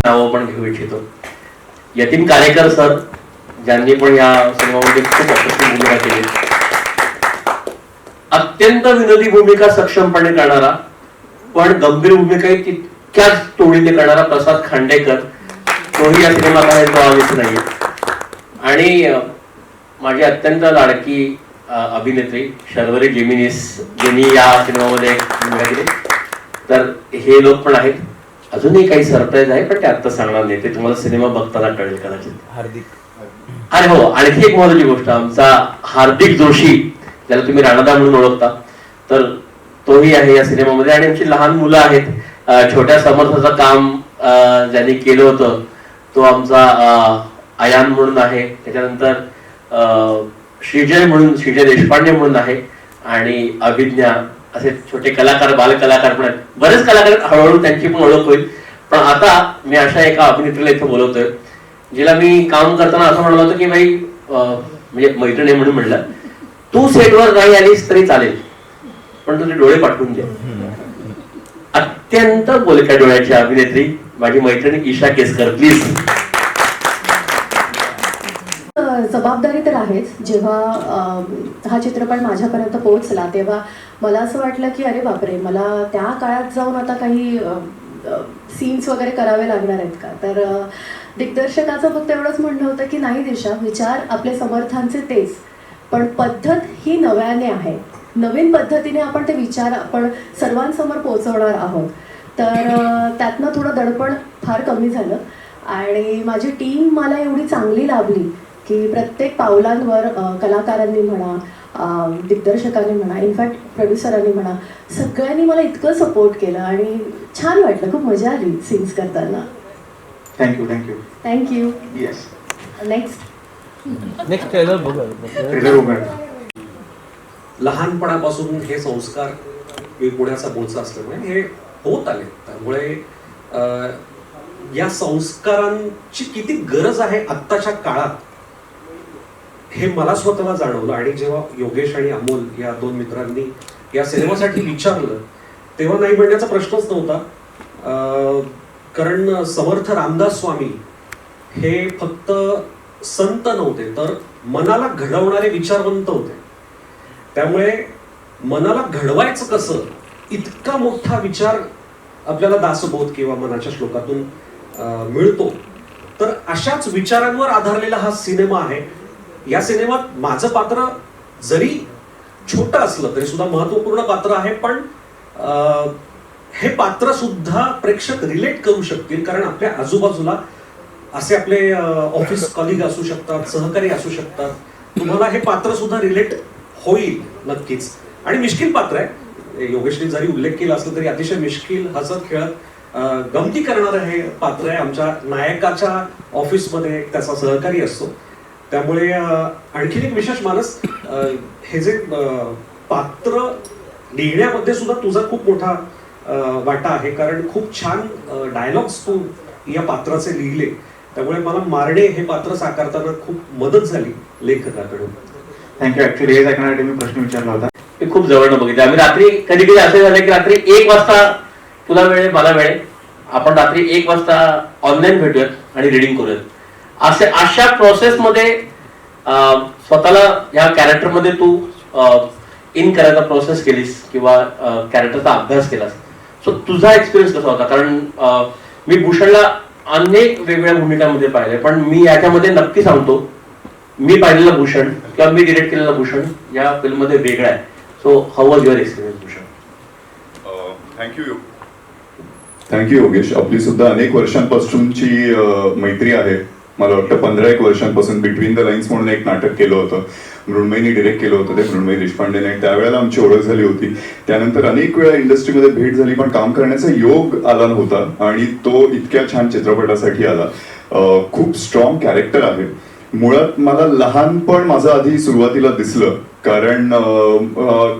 नावं पण घेऊ इच्छितो. यतीन कालेकर सर, ज्यांनी पण या सिनेमामध्ये खूप अप्रतिम भूमिका केली. अत्यंत विनोदी भूमिका सक्षमपणे करणारा पण गंभीर भूमिकाही तितक्याच तोडीने करणारा प्रसाद खांडेकर, तोही या सिनेमात आहे, तो आम्हीच नाही. आणि माझी अत्यंत लाडकी अभिनेत्री शर्वरी जेमिनीस, ज्यांनी या सिनेमामध्ये भूमिका केली. तर हे लोक पण आहेत. अजूनही काही सरप्राईज आहे पण ते आत्ता सांगणार नाही, ते तुम्हाला सिनेमा बघताना कळेल कदाचित. हार्दिक, अरे हो, आणखी एक महत्वाची गोष्ट, आमचा हार्दिक जोशी, ज्याला तुम्ही राणादा म्हणून ओळखता, तर तोही आहे या सिनेमामध्ये. आणि आमची लहान मुलं आहेत. छोट्या समर्थाचं काम ज्यांनी केलं होतं तो आमचा अयान म्हणून आहे. त्याच्यानंतर श्रीजय देशपांडे म्हणून आहे. आणि अभिज्ञा, असे छोटे कलाकार, बालकलाकार पण आहेत. बरेच कलाकार, हळूहळू त्यांची पण ओळख होईल. पण आता मी अशा एका अभिनेत्रीला इथे बोलवतोय, जिला मी काम करताना असं म्हणलं होतं की भाई, म्हणजे मैत्रिणी म्हणून म्हणलं, तू सेटवर नाही आलीस तरी चालेल पण तुझे डोळे पाठवून दे. अत्यंत बोलक्या डोळ्याची अभिनेत्री माझी मैत्रिणी ईशा केसकर, प्लीज. जबाबदारी तर आहेच. जेव्हा हा चित्रपट माझ्यापर्यंत पोहोचला तेव्हा मला असं वाटलं की अरे बापरे, मला त्या काळात जाऊन आता काही सीन्स वगैरे करावे लागणार आहेत का. तर दिग्दर्शकाचं फक्त एवढंच म्हणणं होतं की नाही दिशा, विचार आपले समर्थांचे तेच, पण पद्धत ही नव्याने आहे, नवीन पद्धतीने आपण ते विचार आपण सर्वांसमोर पोहोचवणार आहोत. तर त्यातनं थोडं दडपण फार कमी झालं. आणि माझी टीम मला एवढी चांगली लाभली की प्रत्येक पावलांवर कलाकारांनी म्हणा, दिग्दर्शकांनी म्हणा, इनफॅक्ट प्रोड्युसरांनी म्हणा, सगळ्यांनी मला इतकं सपोर्ट केलं आणि छान वाटलं, खूप मजा आली सीन्स करताना. Thank you. Thank you. Yes, next trailer बघा. लहानपणापासून हे संस्कार मी पुण्याचा मूळचा असल्यामुळे हे होत आले. त्यामुळे या संस्कारांची किती गरज आहे आत्ताच्या काळात हे मला स्वतःला जाणवलं. आणि जेव्हा योगेश आणि अमोल या दोन मित्रांनी या सिनेमासाठी विचारलं तेव्हा नाही म्हणण्याचा प्रश्नच नव्हता. कारण समर्थ रामदास स्वामी हे फक्त संत नव्हते, तर मनाला घडवणारे विचारवंत होते. त्यामुळे मनाला घडवायचं कसं, इतका मोठा विचार आपल्याला दासबोध किंवा मनाच्या श्लोकातून मिळतो. तर अशाच विचारांवर आधारलेला हा सिनेमा आहे. या सिनेमात माझं पात्र जरी छोटं असलं तरी सुद्धा महत्वपूर्ण पात्र आहे. पण हे पात्र सुद्धा प्रेक्षक रिलेट करू शकतील, कारण आपल्या आजूबाजूला असे आपले ऑफिस कलिग असू शकतात, सहकारी असू शकतात. तुम्हाला हे पात्र सुद्धा रिलेट होईल नक्कीच. आणि मिश्किल पात्र आहे. योगेशने जरी उल्लेख केला असला तरी अतिशय मिश्किल, हसत खेळत गमती करणारं हे पात्र आहे. आमच्या नायकाच्या ऑफिसमध्ये त्याचा सहकारी असतो. त्यामुळे आणखीन एक विशेष मानस, हे जे पात्र लिहिण्यामध्ये सुद्धा तुझा खूप मोठा वाटा आहे, कारण खूप छान डायलॉग्स तू या पात्राचे लिहिले. त्यामुळे मला मारणे हे पात्र साकारताना खूप मदत झाली लेखकाकडून. थँक्यू. ऍक्च्युली हे ऐकण्यासाठी मी प्रश्न विचारला होता. मी खूप जवळनं बघितलं. आम्ही रात्री कधी कधी असं झालं की रात्री 1 वाजता तुला वेळ मला वेळ, आपण रात्री 1 वाजता ऑनलाईन भेटूयात आणि रिडिंग करूयात. अशा प्रोसेसमध्ये स्वतःला या कॅरेक्टरमध्ये तू इन करायचा प्रोसेस केलीस किंवा कॅरेक्टरचा अभ्यास केलास. सो तुझा एक्सपिरियन्स कसा होता. कारण मी भूषणला अनेक वेगवेगळ्या भूमिकांमध्ये पाहिले, पण मी याच्यामध्ये नक्की सांगतो, मी पाहिलेलं भूषण किंवा मी डिरेक्ट केलेलं भूषण या फिल्ममध्ये वेगळं आहे. So how was your experience Bhushan. Thank you Yogesh. आपली सुद्धा अनेक वर्षांपासूनची मैत्री आहे. मला वाटतं 15-1 वर्षांपासून बिटवीन द लाईन्स म्हणून एक नाटक केलं होतं, मृण्मयीने डिरेक्ट केलं होतं, ते मृण्मयी देशपांडेने. त्यावेळेला आमची ओळख झाली होती. त्यानंतर अनेक वेळा इंडस्ट्रीमध्ये भेट झाली, पण काम करण्याचा योग आला नव्हता. आणि तो इतक्या छान चित्रपटासाठी आला. खूप स्ट्रॉंग कॅरेक्टर आहे. मुळात मला लहानपण माझं आधी सुरुवातीला दिसलं, कारण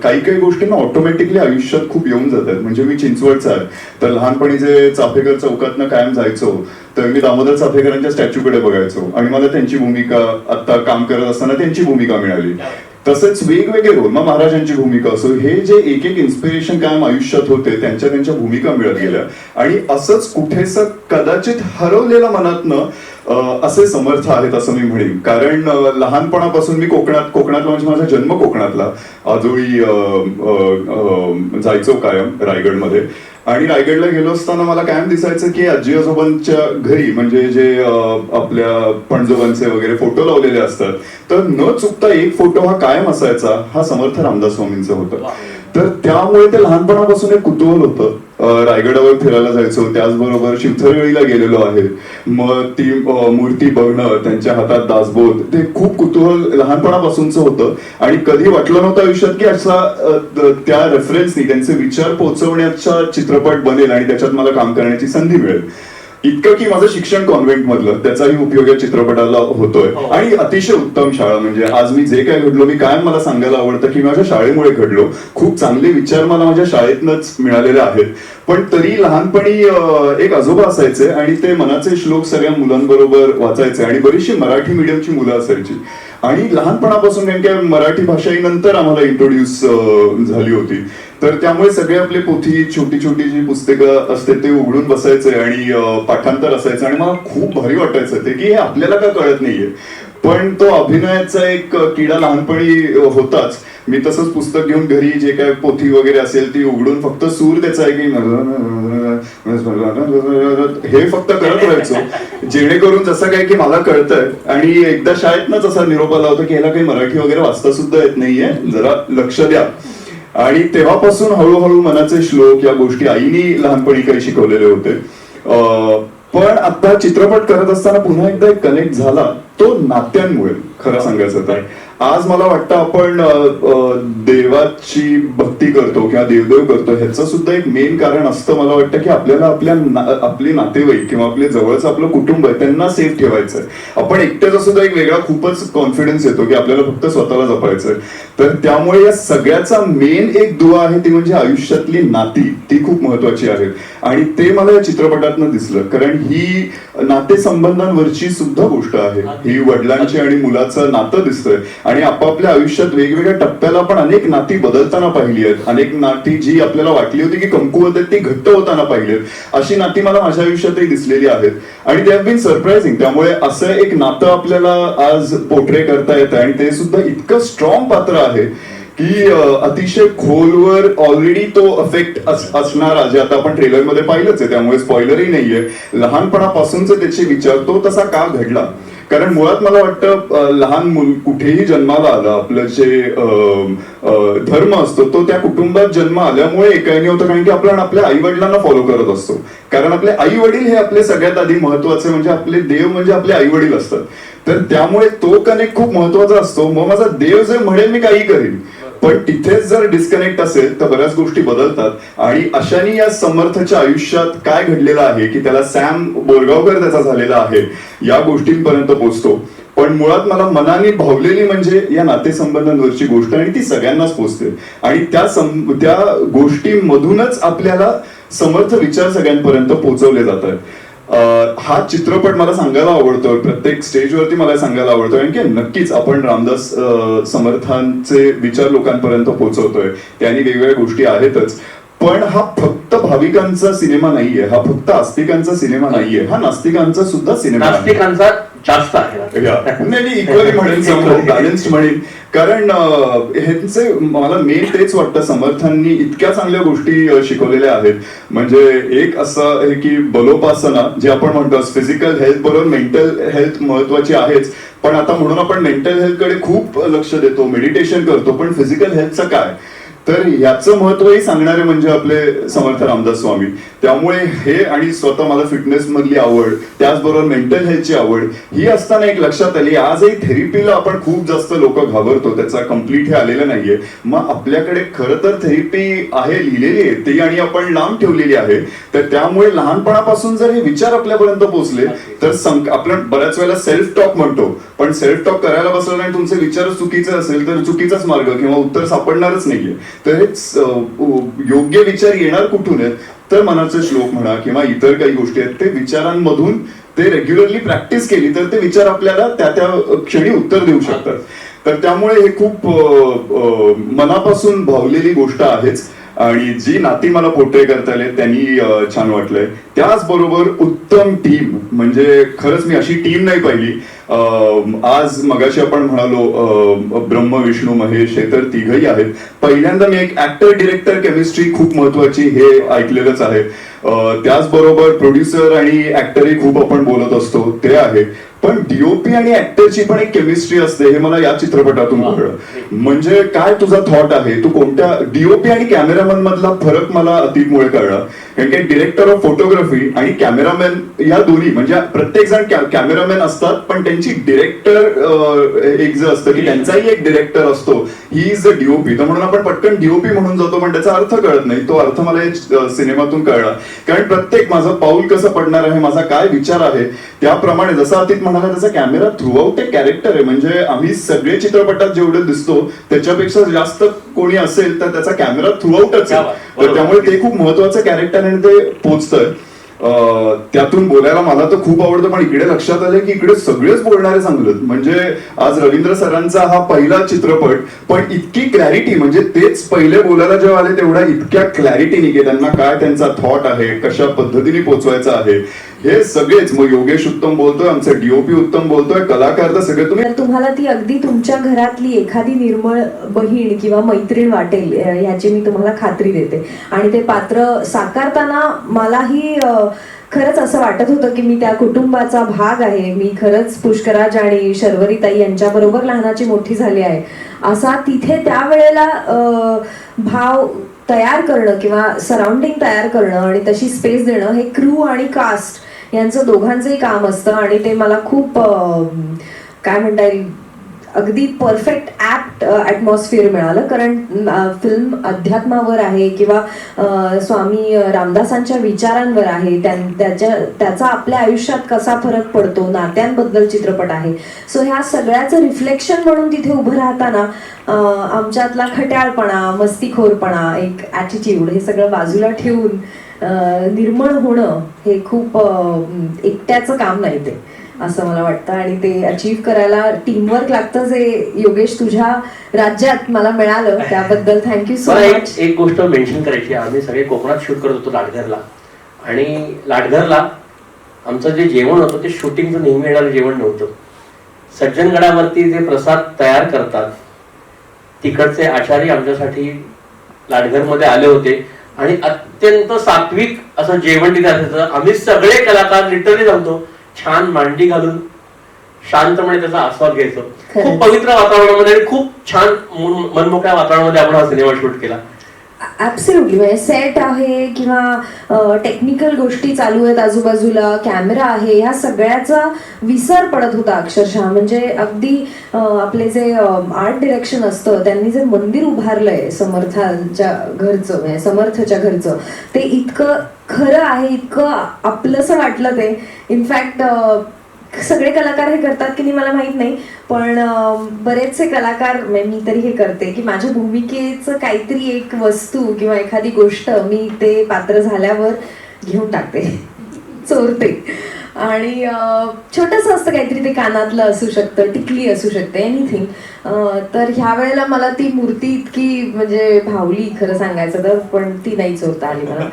काही काही गोष्टींना ऑटोमॅटिकली आयुष्यात खूप येऊन जातात. म्हणजे मी चिंचवडचा आहे, तर लहानपणी जे चाफेकर चौकातनं कायम जायचो, तर मी दामोदर चाफेकरांच्या स्टॅच्यूकडे बघायचो आणि मला त्यांची भूमिका, आता काम करत असताना त्यांची भूमिका मिळाली. तसेच वेगवेगळे रोल, मग महाराजांची भूमिका असो, हे जे एक एक इन्स्पिरेशन कायम आयुष्यात होते त्यांच्या त्यांच्या भूमिका मिळत गेल्या. आणि असंच कुठेस कदाचित हरवलेलं मनातनं असे समर्थ आहेत असं मी म्हणेन. कारण लहानपणापासून मी कोकणातला म्हणजे माझा जन्म कोकणातला, आजोळी जायचो कायम रायगडमध्ये. आणि रायगडला गेलो असताना मला कायम दिसायचं की आजी आजोबांच्या घरी म्हणजे जे आपल्या पणजोबांचे वगैरे फोटो लावलेले असतात, तर न चुकता एक फोटो हा कायम असायचा, हा समर्थ रामदास स्वामींचा होता. तर त्यामुळे ते लहानपणापासून एक कुतूहल होतं. रायगडावर फिरायला जायचो, त्याचबरोबर शिवथरवेळीला गेलेलो आहे, मग ती मूर्ती बघणं, त्यांच्या हातात दासबोध, ते खूप कुतूहल लहानपणापासूनच होतं. आणि कधी वाटलं नव्हतं आयुष्यात की असा त्या रेफरन्सनी त्यांचे विचार पोहोचवण्याचा चित्रपट बनेल आणि त्याच्यात मला काम करण्याची संधी मिळेल. इतकं की माझं शिक्षण कॉन्व्हेंट मधलं, त्याचाही उपयोग या चित्रपटाला होतोय. आणि अतिशय उत्तम शाळा, म्हणजे आज मी जे काय घडलो, मी कायम मला सांगायला आवडतं की माझ्या शाळेमुळे घडलो. खूप चांगले विचार मला माझ्या शाळेतनच मिळालेले आहेत. पण तरी लहानपणी एक आजोबा असायचे आणि ते मनाचे श्लोक सगळ्या मुलांबरोबर वाचायचे. आणि बरीचशी मराठी मीडियमची मुलं असायची. आणि लहानपणापासून नेमक्या मराठी भाषा ही नंतर आम्हाला इंट्रोड्यूस झाली होती. तर त्यामुळे सगळे आपले पोथी, छोटी छोटी जी पुस्तकं असते ते उघडून बसायचे आणि पाठांतर असायचं. आणि मला खूप भारी वाटायचं ते की हे आपल्याला का कळत नाहीये. पण तो अभिनयाचा एक किडा लहानपणी होताच. मी तसंच पुस्तक घेऊन घरी जे काय पोथी वगैरे असेल ती उघडून फक्त सूर त्याचा आहे की हे फक्त करत राहायचो, जेणेकरून जसं काय की मला कळतंय. आणि एकदा शाळेतनच असा निरोप आला होता की ह्याला काही मराठी वगैरे वाचता सुद्धा येत नाहीये, जरा लक्ष द्या. आणि तेव्हापासून हळूहळू मनाचे श्लोक या गोष्टी आईनी लहानपणी काही शिकवलेले होते. पण आता चित्रपट करत असताना पुन्हा एकदा एक कनेक्ट झाला तो नात्यांमुळे. खरं सांगायचं तर आज मला वाटतं आपण देवाची भक्ती करतो किंवा देवदेव करतो, ह्याचं सुद्धा एक मेन कारण असतं मला वाटतं की आपल्याला आपले नातेवाईक किंवा आपले जवळचं आपलं कुटुंब आहे त्यांना सेफ ठेवायचंय. आपण एकट्याचा सुद्धा एक वेगळा खूपच कॉन्फिडन्स येतो की आपल्याला फक्त स्वतःला जपायचंय. तर त्यामुळे या सगळ्याचा मेन एक दुवा आहे ती म्हणजे आयुष्यातली नाती, ती खूप महत्वाची आहेत. आणि ते मला या चित्रपटातनं दिसलं. कारण ही नातेसंबंधांवरची सुद्धा गोष्ट आहे. ही वडिलांची आणि मुलाचं नातं दिसतंय. आणि आपापल्या आयुष्यात वेगवेगळ्या टप्प्याला आपण अनेक नाती बदलताना पाहिली आहेत. अनेक नाती जी आपल्याला वाटली होती की कमकुवत आहेत ती घट्ट होताना पाहिली आहेत. अशी नाती मला माझ्या आयुष्यातही दिसलेली आहेत. आणि दे हॅव बीन सरप्राइझिंग. त्यामुळे असं एक नातं आपल्याला आज पोर्ट्रे करता येतं. आणि ते सुद्धा इतकं स्ट्रॉंग पात्र आहे की अतिशय खोलवर ऑलरेडी तो अफेक्ट असणारा, जे आता आपण ट्रेलर मध्ये पाहिलंच आहे त्यामुळे स्पॉइलरही नाहीये, लहानपणापासूनचे त्याचे विचार, तो तसा का घडला. कारण मुळात मला वाटतं लहान मूल कुठेही जन्माला आलं, आपलं जे धर्म असतो तो त्या कुटुंबात जन्म आल्यामुळे एकाने होतं. कारण की आपण आपल्या आई वडिलांना फॉलो करत असतो. कारण आपले आई वडील हे आपले सगळ्यात आधी महत्वाचे, म्हणजे आपले देव म्हणजे आपले आई वडील असतात. तर त्यामुळे तो कनेक्ट खूप महत्वाचा असतो. मग माझा देव जे म्हणेल मी काही करीन, पण तिथेच जर डिस्कनेक्ट असेल तर बऱ्याच गोष्टी बदलतात. आणि अशाने या समर्थच्या आयुष्यात काय घडलेलं आहे की त्याला सॅम बोरगावकर त्याचा झालेला आहे या गोष्टींपर्यंत पोहोचतो. पण मुळात मला मनाने भावलेली म्हणजे या नातेसंबंधांवरची गोष्ट, आणि ती सगळ्यांनाच पोहोचते. आणि त्या गोष्टींमधूनच आपल्याला समर्थ विचार सगळ्यांपर्यंत पोहोचवले जातात. हा चित्रपट मला सांगायला आवडतो, प्रत्येक स्टेजवरती मला सांगायला आवडतो. कारण की नक्कीच आपण रामदास समर्थांचे विचार लोकांपर्यंत पोहोचवतोय, त्यांनी वेगवेगळ्या गोष्टी आहेतच. पण हा फक्त भाविकांचा सिनेमा नाहीये, हा फक्त आस्तिकांचा सिनेमा नाहीये, हा नास्तिकांचा सुद्धा सिनेमा आहे. नास्तिकांचा जास्त आहे. नाही, इक्वली म्हणेन, बॅलन्स्ड म्हणेन. कारण ह्यांचे मला मेन तेच वाटतं, समर्थांनी इतक्या चांगल्या गोष्टी शिकवलेल्या आहेत. म्हणजे एक असं आहे की बलोपासना, जे आपण म्हणतो फिजिकल हेल्थ बरोबर मेंटल हेल्थ महत्वाची आहेच. पण आता म्हणून आपण मेंटल हेल्थ कडे खूप लक्ष देतो, मेडिटेशन करतो, पण फिजिकल हेल्थचं काय, तर याचं महत्वही सांगणारे म्हणजे आपले समर्थ रामदास स्वामी. त्यामुळे हे, आणि स्वतः मला फिटनेस मधली आवड, त्याचबरोबर मेंटल हेल्थची आवड ही असताना एक लक्षात आली, आजही थेरपीला आपण खूप जास्त लोक घाबरतो, त्याचा कम्प्लीट हे आलेलं नाहीये. मग आपल्याकडे खरं तर थेरपी आहे, लिहिलेली आहे ती, आणि आपण लांब ठेवलेली आहे. तर त्यामुळे लहानपणापासून जर हे विचार आपल्यापर्यंत पोहोचले तर आपण बऱ्याच वेळेला सेल्फ टॉक म्हणतो, पण सेल्फ टॉक करायला बसलं आणि तुमचे विचार चुकीचे असेल तर चुकीचाच मार्ग किंवा उत्तर सापडणारच नाहीये. तर हेच योग्य विचार येणार कुठून आहेत, तर मनाचे श्लोक म्हणा किंवा इतर काही गोष्टी आहेत, ते विचारांमधून ते रेग्युलरली प्रॅक्टिस केली तर ते विचार आपल्याला त्या त्या क्षणी उत्तर देऊ शकतात. तर त्यामुळे हे खूप मनापासून भावलेली गोष्ट आहेच. आणि जी नाती मला पोर्ट्रे करता आले त्यांनी छान वाटलंय. त्याचबरोबर उत्तम टीम, म्हणजे खरंच मी अशी टीम नाही पाहिली. आज मगाशी आपण म्हणालो ब्रह्म विष्णू महेश हे तर तिघही आहेत. पहिल्यांदा मी एक ऍक्टर डिरेक्टर केमिस्ट्री खूप महत्वाची हे ऐकलेलंच आहे. त्याचबरोबर प्रोड्युसर आणि ऍक्टरही खूप आपण बोलत असतो ते आहे. पण डीओपी आणि ऍक्टरची पण एक केमिस्ट्री असते हे मला या चित्रपटातून कळलं. म्हणजे काय तुझा थॉट आहे, तू कोणत्या डीओपी आणि कॅमेरामॅन मधला फरक मला अतिकमुळे कळला. कारण की डिरेक्टर ऑफ फोटोग्राफी आणि कॅमेरामॅन या दोन्ही, म्हणजे प्रत्येक जण कॅमेरामॅन असतात पण त्यांची डिरेक्टर एक जे असतं की त्यांचाही एक डिरेक्टर असतो, ही इज अ डीओपी. तर म्हणून आपण पटकन डीओपी म्हणून जातो पण त्याचा अर्थ कळत नाही. तो अर्थ मला या सिनेमातून कळला. कारण प्रत्येक माझं पाऊल कसं पडणार आहे, माझा काय विचार आहे, त्याप्रमाणे जसं अतिक म्हणाला त्याचा कॅमेरा थ्रूआउट एक कॅरेक्टर आहे. म्हणजे आम्ही सगळे चित्रपटात जेवढे दिसतो त्याच्यापेक्षा जास्त कोणी असेल तर त्याचा कॅमेरा थ्रूआउटच आहे. तर त्यामुळे ते खूप महत्वाचं कॅरेक्टर आणि ते पोचतंय. त्यातून बोलायला मला तर खूप आवडतं. पण इकडे लक्षात आलं की इकडे सगळेच बोलणारे चांगले. म्हणजे आज रवींद्र सरांचा हा पहिला चित्रपट, पण इतकी क्लॅरिटी, म्हणजे तेच पहिले बोलायला जेव्हा आले तेवढ्या इतक्या क्लॅरिटीने की त्यांना काय त्यांचा थॉट आहे, कशा पद्धतीने पोचवायचा आहे, हे सगळेच. मग योगेश उत्तम बोलतोय, आमचा डीओपी उत्तम बोलतोय, कलाकार तर सगळे. तुम्ही तर तुम्हाला ती अगदी तुमच्या घरातली एखादी निर्मळ बहीण किंवा मैत्रीण वाटेल याची मी तुम्हाला खात्री देते. आणि ते पात्र साकारताना मलाही खरंच असं वाटत होतं की मी त्या कुटुंबाचा भाग आहे. मी खरंच पुष्कराज आणि शर्वरीताई यांच्याबरोबर लहानाची मोठी झाली आहे असा तिथे त्यावेळेला भाव तयार करणं किंवा सराउंडिंग तयार करणं आणि तशी स्पेस देणं हे क्रू आणि कास्ट यांचं दोघांचंही काम असतं. आणि ते मला खूप काय म्हणता येईल, अगदी परफेक्ट ऍप्ट ॲटमॉस्फिअर मिळालं. कारण फिल्म अध्यात्मावर आहे किंवा स्वामी रामदासांच्या विचारांवर आहे, त्याचा आपल्या आयुष्यात कसा फरक पडतो, नात्यांबद्दल चित्रपट आहे. सो ह्या सगळ्याचं रिफ्लेक्शन म्हणून तिथे उभं राहताना आमच्यातला खट्याळपणा, मस्तीखोरपणा, एक ॲटिट्यूड हे सगळं बाजूला ठेवून निर्मळ होणं हे खूप एकट्याचं काम नाही ते, असं मला वाटतं. आणि ते अचीव्ह करायला टीमवर्क लागतं, जे योगेश तुझ्या राज्यात मला मिळालं त्याबद्दल थँक्यू सो मच. एक गोष्ट मेन्शन करायची, आम्ही सगळे कोकणात शूट करत होतो लाटघरला. आणि लाटघरला आमचं जे जेवण होतं ते शूटिंगचं नेहमी येणारं जेवण नव्हतं. सज्जनगडावरती जे प्रसाद तयार करतात तिकडचे आचार्य आमच्यासाठी लाटघरमध्ये आले होते आणि अत्यंत सात्विक असं जेवण तिथे असायचं. आम्ही सगळे कलाकार लिटरली जातो छान मांडी घालून शांतपणे त्याचा आस्वाद घ्यायचो. खूप पवित्र वातावरणामध्ये आणि खूप छान मनमोकळ्या वातावरणामध्ये आपण हा सिनेमा शूट केला. ऍब्सोल्युटली. म्हणजे सेट आहे किंवा टेक्निकल गोष्टी चालू आहेत आजूबाजूला, कॅमेरा आहे, ह्या सगळ्याचा विसर पडत होता अक्षरशः. म्हणजे अगदी आपले जे आर्ट डिरेक्शन असतं त्यांनी जे मंदिर उभारलंय समर्थांच्या घरचं, म्हणजे समर्थच्या घरचं, ते इतकं खरं आहे, इतकं आपलंसं वाटलं ते. इनफॅक्ट सगळे कलाकार हे करतात की नाही मला माहित नाही, पण बरेचसे कलाकार, मी तरी हे करते की माझ्या भूमिकेचं काहीतरी एक वस्तू किंवा एखादी गोष्ट मी ते पात्र झाल्यावर घेऊन टाकते, चोरते. आणि छोटंसं असतं काहीतरी, ते कानातलं असू शकतं, टिकली असू शकते, एनिथिंग. तर ह्या वेळेला मला ती मूर्ती इतकी म्हणजे भावली खरं सांगायचं तर, पण ती नाही चोरता आली मला.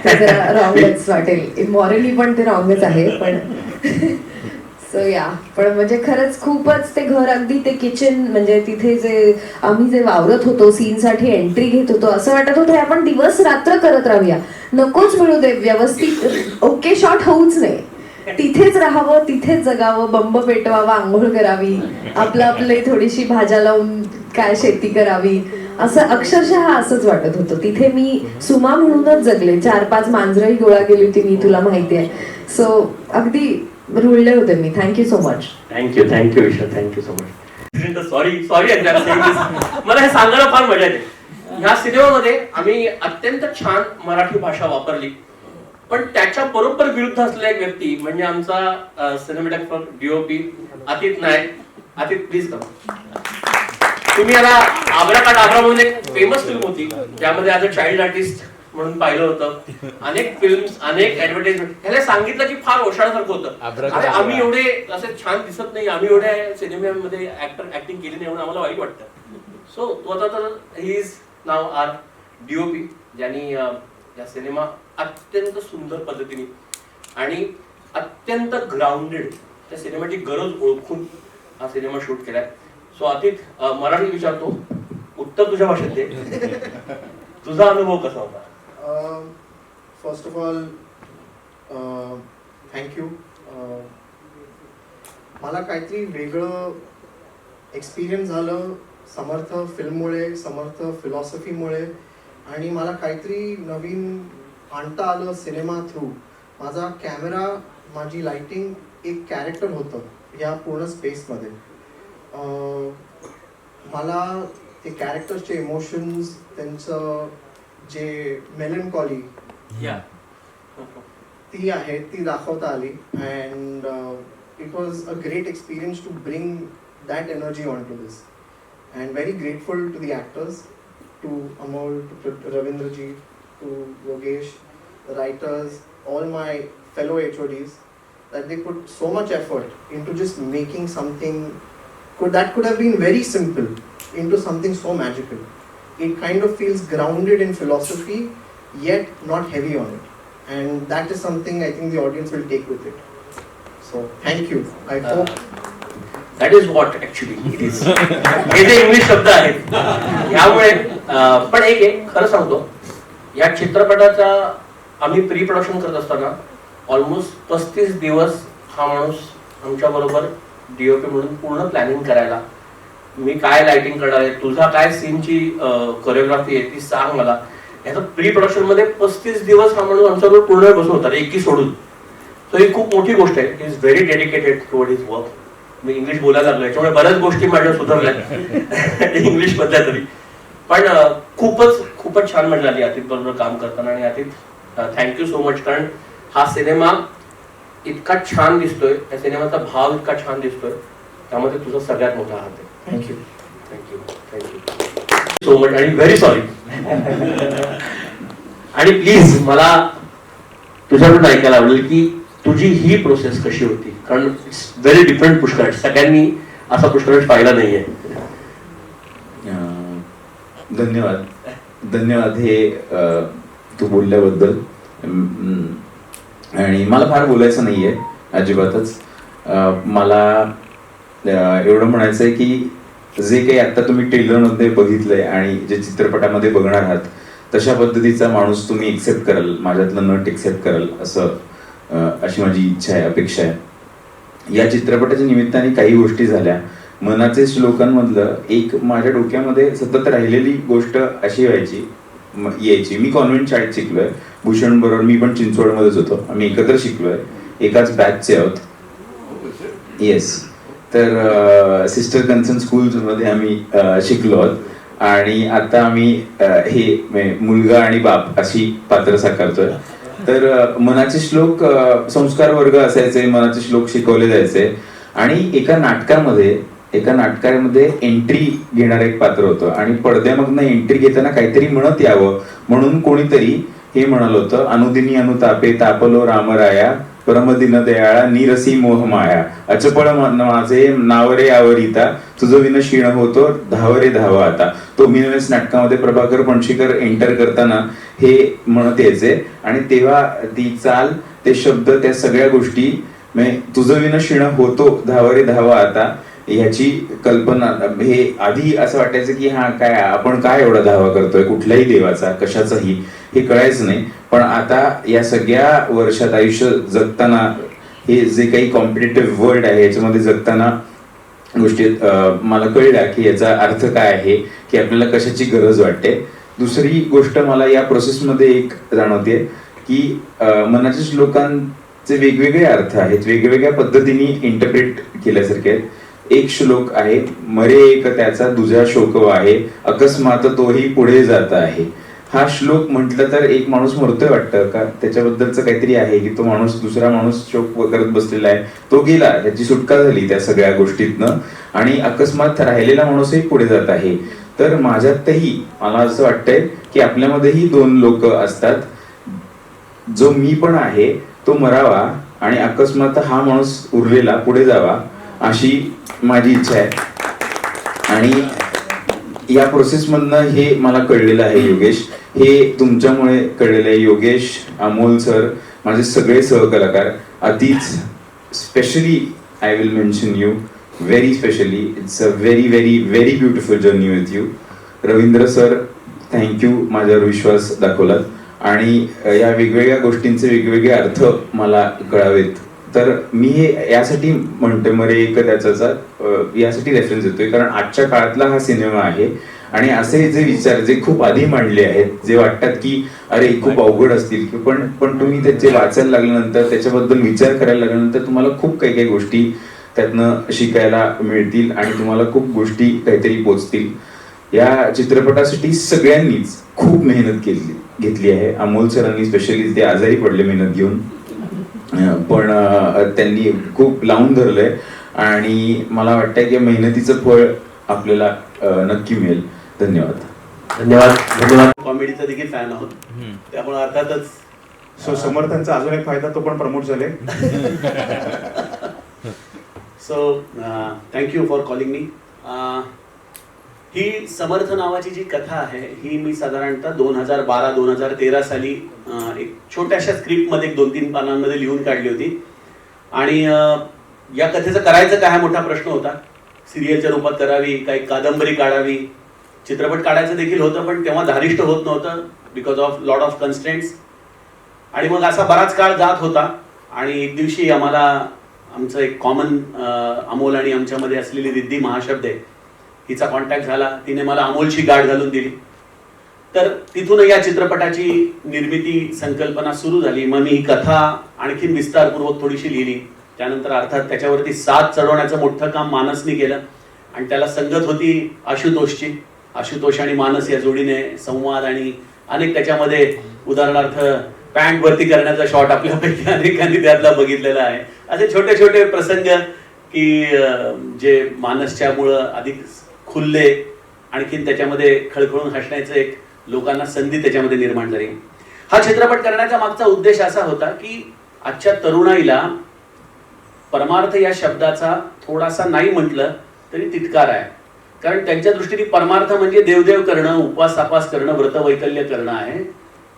ते जरा रॉंगच वाटेल, मॉरली पण ते रॉंगच आहे. पण सो या, पण म्हणजे खरंच खूपच ते घर, अगदी ते किचन, म्हणजे तिथे जे आम्ही जे वावरत होतो, सीनसाठी एंट्री घेत होतो, असं वाटत होतं आपण दिवस रात्र करत राहूया, नकोच मिळू दे, व्यवस्थित ओके शॉट होऊच नये, तिथेच राहावं, तिथेच जगावं, बंब पेटवावा, आंघोळ करावी, आपले थोडीशी भाज्या लावून काय शेती करावी, असं अक्षरशः असंच वाटत होतं. तिथे मी सुमा म्हणूनच जगले. 4-5 मांजरही गोळा केली होती मी, तुला माहिती आहे. सो अगदी रुळले होते मी. Thank you so much. Thank you Isha, thank you so much. Sorry मला हे सांगायला फार मजा येते. ह्या सिनेमामध्ये आम्ही अत्यंत छान मराठी भाषा वापरली, पण त्याच्या बरोबर विरुद्ध असलेला एक व्यक्ती म्हणजे आमचा cinematographer DOP Atit Nayak. Atit please come. तुम्ही याला आबरा का डाबरा म्हणून एक फेमस फिल्म होती ज्यामध्ये ॲज अ चाइल्ड आर्टिस्ट म्हणून पाहिलं होतं, अनेक फिल्म्स, अनेक ऍडव्हर्टाइजमेंट. ह्याला सांगितलं की फार ओशाळासारखं होतं, अरे आम्ही एवढे असे छान दिसत नाही, आम्ही एवढ्या सिनेमामध्ये ऍक्टिंग केली नाही म्हणून आम्हाला वाईट वाटतं. सो तो आता तर he is now our DOP, ज्यांनी या सिनेमा अत्यंत सुंदर पद्धतीने आणि अत्यंत ग्राउंडेड त्या सिनेमाची गरज ओळखून हा सिनेमा शूट केलाय. सो अतिथ, मराठी विचारतो, उत्तर तुझ्या भाषेत दे. तुझा अनुभव कसा होता? First of all thank you. मला काहीतरी वेगळं एक्सपिरियन्स झालं समर्थ फिल्ममुळे, समर्थ फिलॉसॉफीमुळे, आणि मला काहीतरी नवीन आणता आलं सिनेमा थ्रू. माझा कॅमेरा, माझी लाइटिंग एक कॅरेक्टर होतं या पूर्ण स्पेसमध्ये. मला ते कॅरेक्टर्सचे इमोशन्स, त्यांचं जे मेलनकॉली ती आहे ती दाखवता आली. And it was a great experience to bring that energy on to this. And very grateful to the actors, to Amol, to Ravindraji, to Yogesh, the writers, all my fellow HODs, that they put so much effort into just making something that could have been very simple into something so magical. It kind of feels grounded in philosophy yet not heavy on it, and that is something I think the audience will take with it. So thank you. I hope that is what actually it is. हे जे English शब्द आहेत ह्यामुळे पण एक खरं सांगतो, या चित्रपटाचा आम्ही प्री प्रोडक्शन करत असताना ऑलमोस्ट 35 दिवस हा माणूस आमच्या बरोबर DOP म्हणून पूर्ण प्लॅनिंग करायला, मी काय लाइटिंग करणार आहे, तुझा काय सीनची कोरिओग्राफी आहे ती सांग मला. याचं प्री प्रोडक्शन मध्ये 35 दिवस हा माणूस आमच्याबरोबर पूर्ण वेळ बसून होता, एकी सोडून. सो ही खूप मोठी गोष्ट आहे. He is very dedicated toward his work. Me English बोलायला लागलो, याच्यामुळे बऱ्याच गोष्टी माझ्या सुधारल्या इंग्लिश मधल्या तरी. पण खूपच छान मजा आली अतिथ बरोबर काम करताना. आणि अतिथ, थँक्यू सो मच, कारण हा सिनेमा इतका छान दिसतोय, या सिनेमाचा भाव इतका छान दिसतोय, त्यामध्ये तुझा सगळ्यात मोठा हात आहे. thank you. Thank you so much आणि व्हेरी सॉरी. आणि प्लीज मला तुझ्याकडून ऐकायला आवडेल की तुझी ही प्रोसेस कशी होती, कारण इट्स व्हेरी डिफरंट पुष्कळ. सगळ्यांनी असा पुष्कळ पाहिला नाहीये. धन्यवाद हे तू बोलल्याबद्दल. आणि मला फार बोलायचं नाहीये अजिबातच. मला एवढं म्हणायचं आहे की जे काही आता तुम्ही ट्रेलरमध्ये बघितलंय आणि जे चित्रपटामध्ये बघणार आहात तशा पद्धतीचा माणूस तुम्ही एक्सेप्ट कराल, माझ्यातलं नट एक्सेप्ट कराल अशी माझी इच्छा आहे, अपेक्षा आहे. या चित्रपटाच्या निमित्ताने काही गोष्टी झाल्या. मनाचे श्लोकांमधलं एक माझ्या डोक्यामध्ये सतत राहिलेली गोष्ट अशी यायची. मी कॉन्व्हेंट शाळेत शिकलोय, भूषण बरोबर मी पण चिंचवडमध्येच होतो, आम्ही एकत्र शिकलोय, एकाच बॅचचे आहोत. येस. तर सिस्टर कन्सर्न स्कूलमध्ये आम्ही शिकलो आहोत. आणि आता आम्ही हे मुलगा आणि बाप अशी पात्र साकारतोय. तर मनाचे श्लोक संस्कार वर्ग असायचे, मनाचे श्लोक शिकवले जायचे. आणि एका नाटकामध्ये एंट्री घेणारं एक पात्र होतं आणि पडद्यामधनं एंट्री घेताना काहीतरी म्हणत यावं म्हणून कोणीतरी हे म्हणालं होतं, अनुदिनी अनुतापे तापलो रामराया परमदिन दयाळा निरसी मोहमाया अचपळ माझे नावरे आवरिता तुझं विन क्षीण होतो धावरे धावा आता. तो मिनवेस नाटकामध्ये प्रभाकर पणशीकर एंटर करताना हे म्हणत यायचे. आणि तेव्हा ती चाल, ते शब्द, त्या सगळ्या गोष्टी, तुझं विन क्षीण होतो धावरे धावा आता, ह्याची कल्पना हे आधी असं वाटायचं की आपण काय एवढा धावा करतोय कुठल्याही देवाचा, कशाचाही, हे कळायचं नाही. पण आता या सगळ्या वर्षात आयुष्य जगताना, हे जे काही कॉम्पिटेटिव्ह वर्ल्ड आहे याच्यामध्ये जगताना गोष्टी मला कळल्या की याचा अर्थ काय आहे, की आपल्याला कशाची गरज वाटते. दुसरी गोष्ट मला या प्रोसेसमध्ये एक जाणवते की मनाच्या श्लोकांचे वेगवेगळे अर्थ आहेत, वेगवेगळ्या पद्धतीने इंटरप्रेट केल्यासारखे आहेत. एक श्लोक आहे, मरे एक त्याचा दुजा शोकवा आहे अकस्मात तोही पुढे जात आहे. हा श्लोक म्हटलं तर एक माणूस मरतोय वाटतं का, त्याच्याबद्दलचं काहीतरी आहे की तो माणूस, दुसरा माणूस शोक करत बसलेला आहे, तो गेला, त्याची सुटका झाली त्या सगळ्या गोष्टीतनं, आणि अकस्मात राहिलेला माणूसही पुढे जात आहे. तर माझ्यातही मला असं वाटतंय की की आपल्यामध्येही दोन लोक असतात, जो मी पण आहे तो मरावा आणि अकस्मात हा माणूस उरलेला पुढे जावा, अशी माझी इच्छा आहे. आणि या प्रोसेसमधनं हे मला कळलेलं आहे योगेश, हे तुमच्यामुळे कळलेलं आहे. योगेश, अमोल सर, माझे सगळे सहकलाकार, अतिच specially I will mention you very specially. It's a very very very beautiful journey with you. Ravindra sir, thank you, माझ्यावर विश्वास दाखवलात आणि या वेगवेगळ्या गोष्टींचे वेगवेगळे अर्थ मला कळावेत. तर मी हे यासाठी म्हणतोय, मरे एक त्याचा यासाठी रेफरन्स देतोय कारण आजच्या काळातला हा सिनेमा आहे आणि असे जे विचार जे खूप आधी मांडले आहेत, जे वाटतात की अरे खूप अवघड असतील, पण तुम्ही त्याचे वाचायला लागल्यानंतर, त्याच्याबद्दल विचार करायला लागल्यानंतर तुम्हाला खूप काही काही गोष्टी त्यातनं शिकायला मिळतील आणि तुम्हाला खूप गोष्टी काहीतरी पोचतील. या चित्रपटासाठी सगळ्यांनीच खूप मेहनत घेतली आहे. अमोल सरांनी स्पेशली, ते आजारी पडले मेहनत घेऊन, पण त्यांनी खूप लावून धरलंय आणि मला वाटतंय की मेहनतीचं फळ आपल्याला नक्की मिळेल. धन्यवाद. धन्यवाद. धन्यवाद. कॉमेडीचा देखील फॅन आहोत, त्यामुळे अर्थातच सो समर्थांचा अजून एक फायदा, तो पण प्रमोट झाले. So thank you for calling me. ही समर्थ नावाची जी कथा आहे ही मी साधारणतः 2012-2013 साली एक छोट्याशा स्क्रिप्टमध्ये 2-3 पानांमध्ये लिहून काढली होती. आणि या कथेचं करायचं काय हा मोठा प्रश्न होता. सिरियलच्या रूपात करावी, काही कादंबरी काढावी, चित्रपट काढायचं देखील होतं, पण तेव्हा धारिष्ट होत नव्हतं because of lot of constraints. आणि मग असा बराच काळ जात होता आणि एक दिवशी आम्हाला आमचं एक कॉमन अमोल आणि आमच्यामध्ये असलेली रिद्धी महाशब्दे, हिचा कॉन्टॅक्ट झाला. तिने मला अमोलची गाठ घालून दिली. तर तिथून या चित्रपटाची निर्मिती संकल्पना सुरू झाली. मग मी ही कथा आणखीन विस्तारपूर्वक थोडीशी लिहिली. त्यानंतर अर्थात त्याच्यावरती साथ चढवण्याचं मोठं काम मानसने केलं आणि त्याला संगत होती आशुतोषची. आशुतोष आणि मानस या जोडीने संवाद आणि अनेक त्याच्यामध्ये, उदाहरणार्थ पॅन्ट वरती करण्याचा शॉट आपल्यापैकी अनेकांनी त्यातला बघितलेला आहे. असे छोटे छोटे प्रसंग की जे मानसच्या मुळे अधिक खुलले, आणखीन त्याच्यामध्ये खळखळून हसण्याचं एक लोकांना संधी त्याच्यामध्ये निर्माण झाली. हा चित्रपट करण्याचा मागचा उद्देश असा होता की आजच्या तरुणाईला परमार्थ या शब्दाचा थोडासा नाही म्हटलं तरी तिटकार आहे. कारण त्यांच्या दृष्टीने परमार्थ म्हणजे देवदेव करणं, उपवास तापास करणं, व्रतवैकल्य करणं आहे.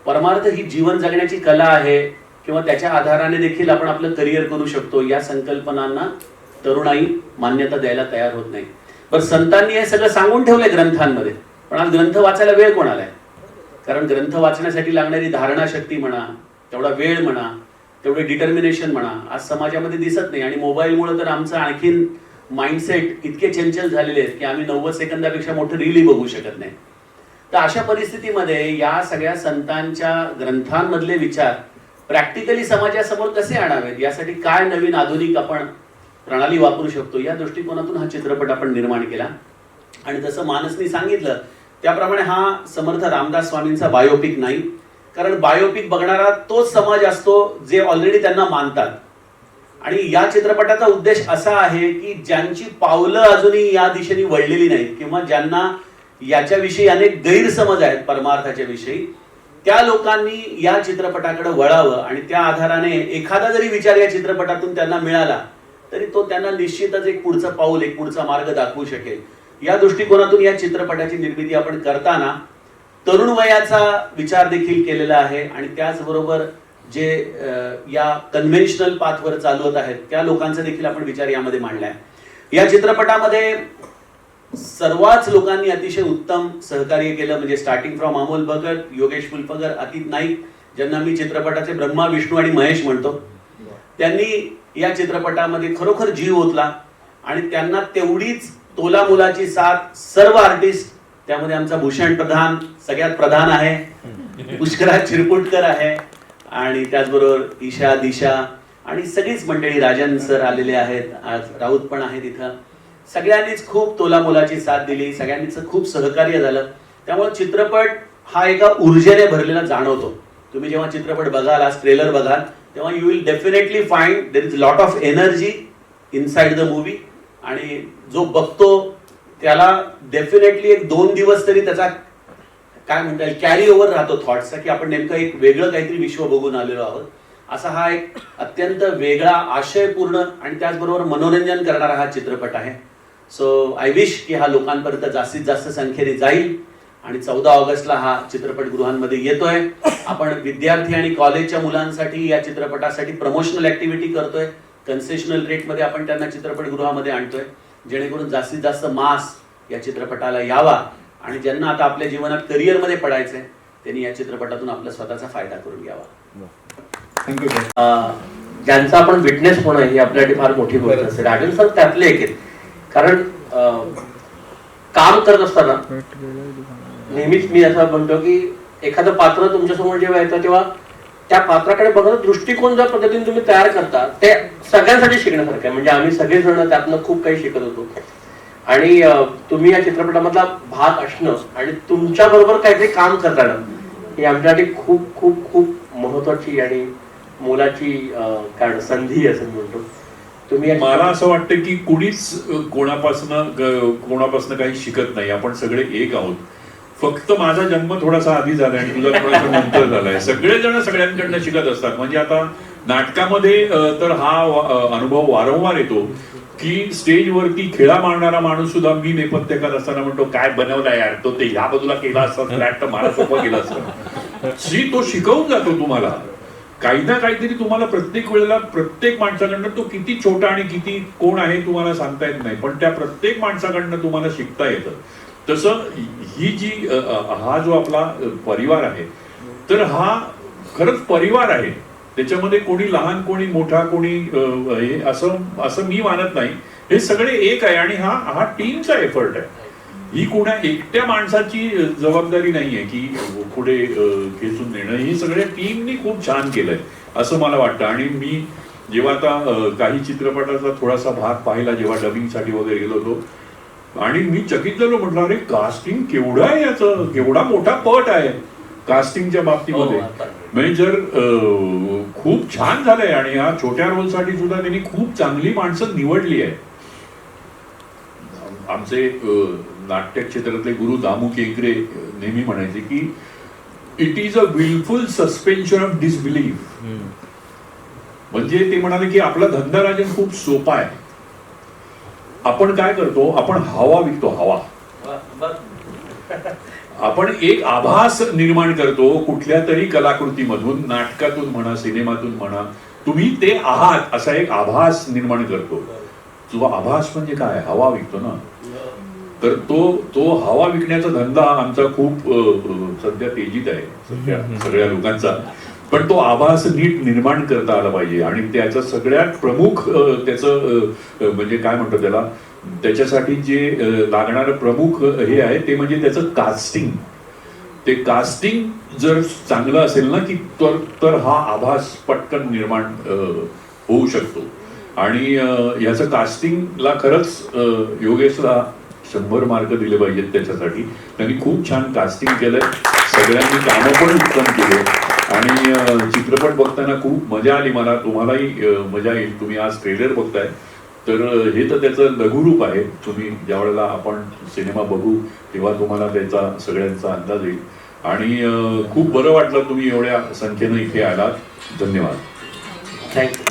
परमार्थ ही जीवन जगण्याची कला आहे किंवा त्याच्या आधाराने देखील आपण आपलं करिअर करू शकतो. या संकल्पनांना तरुणाई मान्यता द्यायला तयार होत नाही. पण संतांनी हे सगळं सांगून ठेवलंय ग्रंथांमध्ये, पण आज ग्रंथ वाचायला वेळ कोणाला आहे? कारण ग्रंथ वाचण्यासाठी लागणारी धारणा शक्ती म्हणा, तेवढा वेळ म्हणा, तेवढे डिटर्मिनेशन म्हणा, आज समाजामध्ये दिसत नाही. आणि मोबाईलमुळे तर आमचं आणखीन माइंडसेट इतके चंचल झालेले आहेत की आम्ही 90 सेकंदापेक्षा मोठं रीलही बघू शकत नाही. तर अशा परिस्थितीमध्ये या सगळ्या संतांच्या ग्रंथांमधले विचार प्रॅक्टिकली समाजासमोर कसे आणावेत, यासाठी काय नवीन आधुनिक आपण प्रणाली वापरू शकतो, या दृष्टिकोनातून हा चित्रपट आपण निर्माण केला. आणि जसं मानसनी सांगितलं त्याप्रमाणे हा समर्थ रामदास स्वामींचा बायोपिक नाही. कारण बायोपिक बघणारा तोच समाज असतो जे ऑलरेडी त्यांना मानतात. आणि या चित्रपटाचा उद्देश असा आहे की ज्यांची पावलं अजूनही या दिशेने वळलेली नाहीत किंवा ज्यांना याच्याविषयी अनेक गैरसमज आहेत परमार्थाच्या विषयी, त्या लोकांनी या चित्रपटाकडे वळावं आणि त्या आधाराने एखादा जरी विचार या चित्रपटातून त्यांना मिळाला तरी तो त्यांना निश्चितच एक पुढचं पाऊल, एक पुढचा मार्ग दाखवू शकेल. या दृष्टिकोनातून या चित्रपटाची निर्मिती आपण करताना तरुण वयाचा विचार देखील केलेला आहे आणि त्याचबरोबर जे या कन्व्हेन्शनल पाथवर चालवत आहेत त्या लोकांचा देखील आपण विचार यामध्ये मांडलाय. या चित्रपटामध्ये सर्वच लोकांनी अतिशय उत्तम सहकार्य केलं. म्हणजे स्टार्टिंग फ्रॉम अमोल भगत, योगेश फुलपगर, अतित नाईक, ज्यांना मी चित्रपटाचे ब्रह्मा, विष्णू आणि महेश म्हणतो, त्यांनी या चित्रपटामध्ये खरोखर जीव ओतला आणि त्यांना तेवढीच तोला मुलाची साथ सर्व आर्टिस्ट, त्यामध्ये आमचा भूषण प्रधान सगळ्यात प्रधान आहे, पुष्कराज चिरपुटकर आहे आणि त्याचबरोबर ईशा, दिशा आणि सगळीच मंडळी, राजन सर आलेले आहेत, आज राऊत पण आहेत इथं. सगळ्यांनीच खूप तोला मुलाची साथ दिली, सगळ्यांनीच खूप सहकार्य झालं. त्यामुळे चित्रपट हा एका ऊर्जेने भरलेला जाणवतो. तुम्ही जेव्हा चित्रपट बघाल, आज ट्रेलर बघाल, तेव्हा you will definitely find there is lot of energy inside the movie. आणि जो बघतो त्याला डेफिनेटली 1-2 दिवस तरी त्याचा काय म्हणता येईल कॅरी ओव्हर राहतो थॉट्सचा, की आपण नेमकं एक वेगळं काहीतरी विश्व बघून आलेलो आहोत. असा हा एक अत्यंत वेगळा आशयपूर्ण आणि त्याचबरोबर मनोरंजन करणारा हा चित्रपट आहे. सो आय विश की हा लोकांपर्यंत जास्तीत जास्त संख्येने जाईल आणि 14 ऑगस्टला हा चित्रपट गृहांमध्ये येतोय. आपण विद्यार्थी आणि कॉलेजच्या मुलांसाठी या चित्रपटासाठी प्रमोशनल ऍक्टिव्हिटी करतोय. कन्सेशनल रेटमध्ये आपण त्यांना चित्रपटगृहामध्ये आणतोय, जेणेकरून जास्तीत जास्त मास या चित्रपटाला यावा आणि ज्यांना आता आपल्या जीवनात करिअरमध्ये पडायचंय त्यांनी या चित्रपटातून आपला स्वतःचा फायदा करून घ्यावा. Thank you sir. ज्यांचा आपण विटनेस होणं ही आपल्यासाठी फार मोठी गोष्ट असते. राजन सर त्यातले एक आहेत. कारण काम करत असताना नेहमीच मी असं म्हणतो की एखादं पात्र तुमच्यासमोर जेव्हा येतं तेव्हा त्या पात्राकडे बघण्याचा दृष्टिकोन ज्या पद्धतीने तुम्ही तयार करता ते सगळ्यांसाठी शिकण्यासारखं आहे. म्हणजे आम्ही सगळेजण त्यातनं खूप काही शिकत होतो आणि तुम्ही या चित्रपटामधला भाग असणं आणि तुमच्या बरोबर काहीतरी काम करताना ही आमच्यासाठी खूप खूप खूप महत्वाची आणि मोलाची काय संधी असं म्हणतो. तुम्ही मला असं वाटतं की कुणीच कोणापासनं काही शिकत नाही. आपण सगळे एक आहोत. फक्त माझा जन्म थोडासा आधी झाला आणि तुझा थोडासा नंतर झालाय. सगळेजण सगळ्यांकडनं शिकत असतात. म्हणजे आता नाटकामध्ये तर हा अनुभव वारंवार येतो की स्टेजवरती खेळा मारणारा माणूस सुद्धा मी नेपथ्यकार असताना म्हणतो काय बनवला यार, तो ते ह्या बाजूला केला असता फ्लॅट तर मला सोपं केलं असतं. तो शिकवून जातो तुम्हाला काही ना काहीतरी. तुम्हाला प्रत्येक वेळेला प्रत्येक माणसाकडनं तो किती छोटा आणि किती कोण आहे तुम्हाला सांगता येत नाही, पण त्या प्रत्येक माणसाकडनं तुम्हाला शिकता येतं. तसं ही जी हा जो आपला परिवार आहे तर हा खरंच परिवार आहे. त्याच्यामध्ये कोणी लहान कोणी मोठा कोणी हे असं मी मानत नाही. हे सगळे एक आहे आणि हा टीमचा एफर्ट आहे. ही कोणा एकट्या माणसाची जबाबदारी नाहीये की पुढे खेचून नेणं. ही सगळ्या टीमनी खूप छान केलंय असं मला वाटतं. आणि मी जेव्हा आता काही चित्रपटाचा थोडासा भाग पाहिला जेव्हा डबिंगसाठी वगैरे गेलो होतो आणि मी चकित झालो. म्हटलं अरे कास्टिंग केवढं आहे याचं, केवढा मोठा पट आहे कास्टिंगच्या बाबतीमध्ये. म्हणजे जर खूप छान झालंय आणि या छोट्या रोलसाठी सुद्धा त्यांनी खूप चांगली माणसं निवडली आहे. आमचे नाट्य क्षेत्रातले गुरु दामू केंकरे नेहमी म्हणायचे की it is a wilful suspension of disbelief. म्हणजे ते म्हणाले की आपला धंदा राजन खूप सोपा आहे. आपण काय करतो, आपण हवा विकतो. हवा आपण एक आभास निर्माण करतो कुठल्या तरी कलाकृतीमधून, नाटकातून म्हणा सिनेमातून म्हणा, तुम्ही ते आहात असा एक आभास निर्माण करतो. जो आभास म्हणजे काय, हवा विकतो ना. तर तो हवा विकण्याचा धंदा आमचा खूप सध्या तेजीत आहे सगळ्या लोकांचा. पण तो आभास नीट निर्माण करता आला पाहिजे आणि त्याचं सगळ्यात प्रमुख त्याचं म्हणजे काय म्हणतो त्याला, त्याच्यासाठी जे लागणारं प्रमुख हे आहे ते म्हणजे त्याचं कास्टिंग. ते कास्टिंग जर चांगलं असेल ना की तर हा आभास पटकन निर्माण होऊ शकतो. आणि ह्याचं कास्टिंगला खरंच योगेशला 100 मार्क दिले पाहिजेत त्याच्यासाठी. त्यांनी खूप छान कास्टिंग केलंय. सगळ्यांनी कामं पण उत्तम केले आणि चित्रपट बघताना खूप मजा आली मला. तुम्हालाही मजा येईल. तुम्ही आज ट्रेलर बघताय तर हे तर त्याचं लघुरूप आहे. तुम्ही ज्या वेळेला आपण सिनेमा बघू तेव्हा तुम्हाला त्याचा सगळ्यांचा अंदाज येईल. आणि खूप बरं वाटलं तुम्ही एवढ्या संख्येनं इथे आलात. धन्यवाद. थँक्यू.